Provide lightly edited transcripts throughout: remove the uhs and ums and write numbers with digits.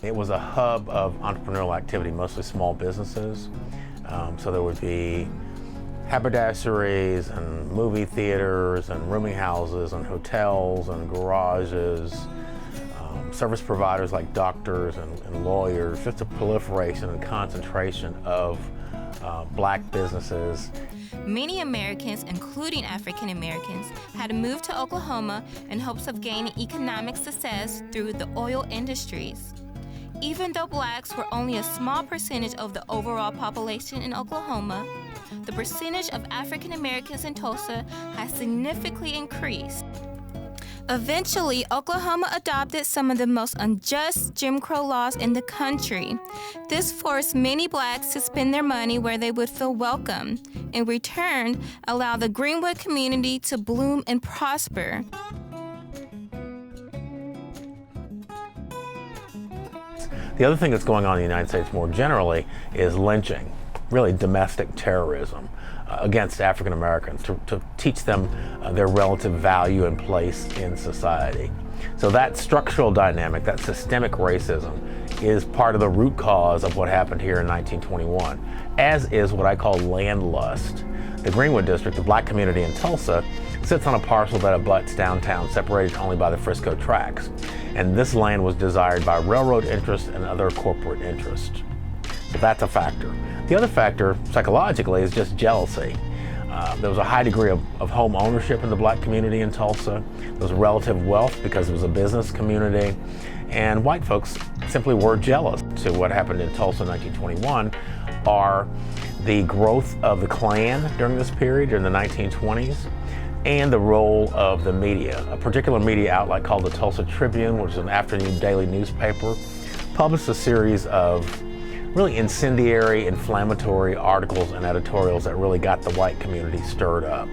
It was a hub of entrepreneurial activity, mostly small businesses. So there would be haberdasheries and movie theaters and rooming houses and hotels and garages, service providers like doctors and lawyers, just a proliferation and concentration of black businesses. Many Americans, including African Americans, had moved to Oklahoma in hopes of gaining economic success through the oil industries. Even though blacks were only a small percentage of the overall population in Oklahoma, the percentage of African Americans in Tulsa has significantly increased. Eventually, Oklahoma adopted some of the most unjust Jim Crow laws in the country. This forced many blacks to spend their money where they would feel welcome. In return, allow the Greenwood community to bloom and prosper. The other thing that's going on in the United States more generally is lynching, really domestic terrorism against African Americans to teach them their relative value and place in society. So that structural dynamic, that systemic racism, is part of the root cause of what happened here in 1921, as is what I call land lust. The Greenwood District, the black community in Tulsa, sits on a parcel that abuts downtown, separated only by the Frisco tracks. And this land was desired by railroad interests and other corporate interests. So that's a factor. The other factor, psychologically, is just jealousy. There was a high degree of home ownership in the black community in Tulsa. There was relative wealth because it was a business community. And white folks simply were jealous. To what happened in Tulsa in 1921 are the growth of the Klan during this period, during the 1920s, and the role of the media. A particular media outlet called the Tulsa Tribune, which is an afternoon daily newspaper, published a series of really incendiary, inflammatory articles and editorials that really got the white community stirred up.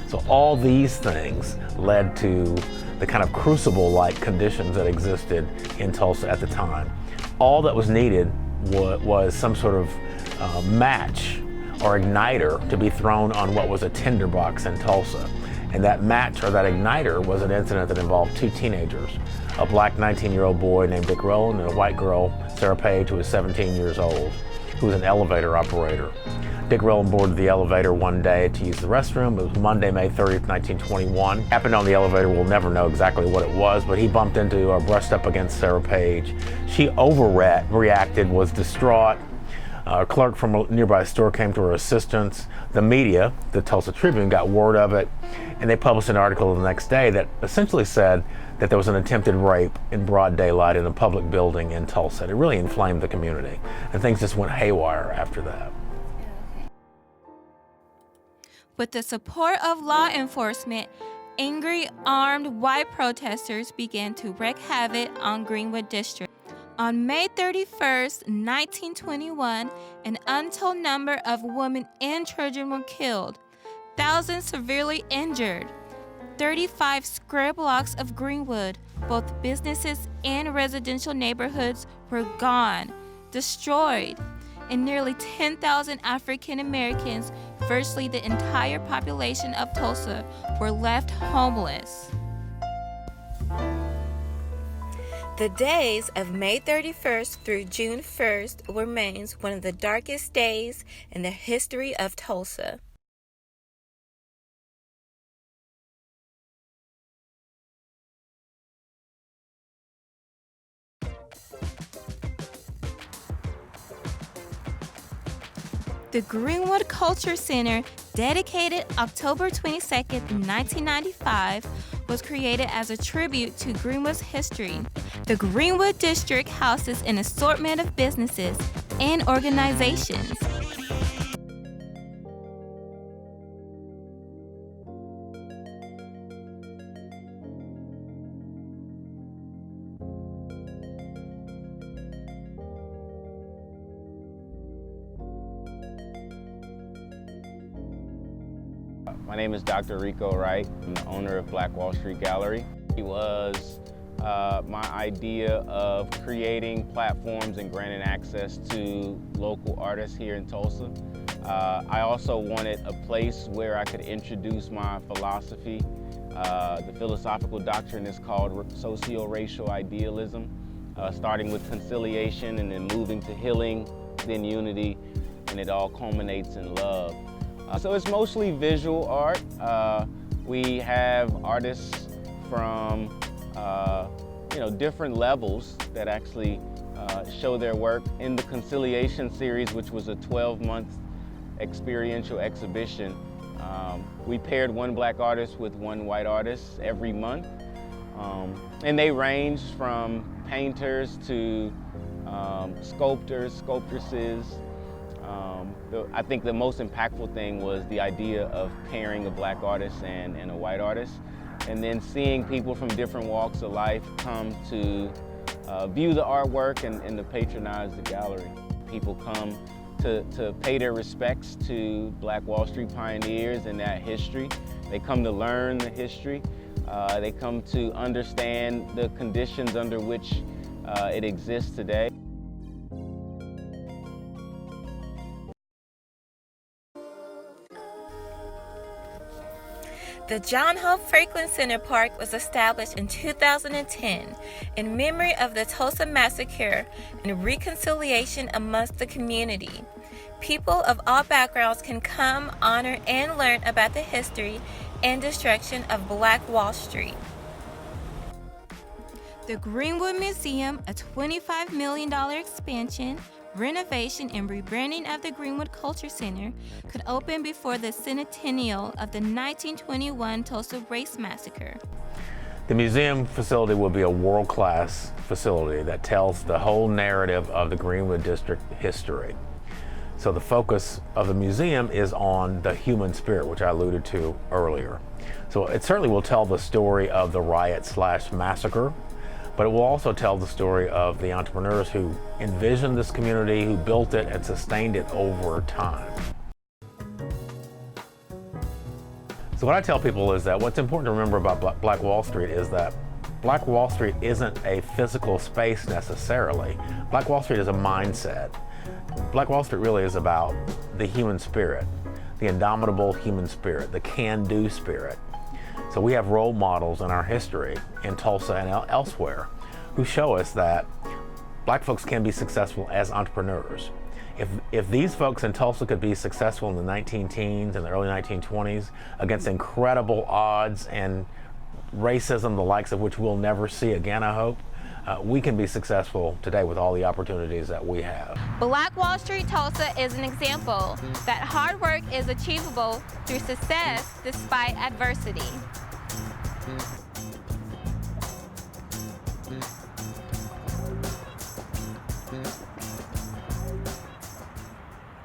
So all these things led to the kind of crucible-like conditions that existed in Tulsa at the time. All that was needed was some sort of match or igniter to be thrown on what was a tinderbox in Tulsa. And that match or that igniter was an incident that involved two teenagers, a black 19-year-old boy named Dick Rowland and a white girl, Sarah Page, who was 17 years old, who was an elevator operator. Dick Rowland boarded the elevator one day to use the restroom. It was Monday, May 30th, 1921. Happened on the elevator, we'll never know exactly what it was, but he bumped into or brushed up against Sarah Page. She overreacted, was distraught. A clerk from a nearby store came to her assistance. The media, the Tulsa Tribune, got word of it, and they published an article the next day that essentially said that there was an attempted rape in broad daylight in a public building in Tulsa. It really inflamed the community, and things just went haywire after that. With the support of law enforcement, angry armed white protesters began to wreak havoc on Greenwood District. On May 31st, 1921, an untold number of women and children were killed, thousands severely injured. 35 square blocks of Greenwood, both businesses and residential neighborhoods, were gone, destroyed, and nearly 10,000 African Americans, virtually the entire population of Tulsa, were left homeless. The days of May 31st through June 1st remains one of the darkest days in the history of Tulsa. The Greenwood Culture Center, dedicated October 22nd, 1995, was created as a tribute to Greenwood's history. The Greenwood District houses an assortment of businesses and organizations. My name is Dr. Rico Wright. I'm the owner of Black Wall Street Gallery. It was my idea of creating platforms and granting access to local artists here in Tulsa. I also wanted a place where I could introduce my philosophy. The philosophical doctrine is called socio-racial idealism. starting with conciliation and then moving to healing, then unity, and it all culminates in love. So it's mostly visual art. We have artists from different levels that actually show their work. In the Conciliation series, which was a 12-month experiential exhibition, we paired one black artist with one white artist every month. And they ranged from painters to sculptors, sculptresses. I think the most impactful thing was the idea of pairing a black artist and a white artist, and then seeing people from different walks of life come to view the artwork and to patronize the gallery. People come to pay their respects to Black Wall Street pioneers and that history. They come to learn the history. They come to understand the conditions under which it exists today. The John Hope Franklin Center Park was established in 2010 in memory of the Tulsa Massacre and reconciliation amongst the community. People of all backgrounds can come, honor, and learn about the history and destruction of Black Wall Street. The Greenwood Museum, a $25 million expansion, renovation, and rebranding of the Greenwood Culture Center, could open before the centennial of the 1921 Tulsa Race Massacre. The museum facility will be a world-class facility that tells the whole narrative of the Greenwood District history. So the focus of the museum is on the human spirit, which I alluded to earlier. So it certainly will tell the story of the riot/massacre, but it will also tell the story of the entrepreneurs who envisioned this community, who built it and sustained it over time. So what I tell people is that what's important to remember about Black Wall Street is that Black Wall Street isn't a physical space necessarily. Black Wall Street is a mindset. Black Wall Street really is about the human spirit, the indomitable human spirit, the can-do spirit. So we have role models in our history in Tulsa and elsewhere who show us that black folks can be successful as entrepreneurs. If these folks in Tulsa could be successful in the 19-teens and the early 1920s against incredible odds and racism, the likes of which we'll never see again, I hope, we can be successful today with all the opportunities that we have. Black Wall Street Tulsa is an example that hard work is achievable through success despite adversity. Yeah.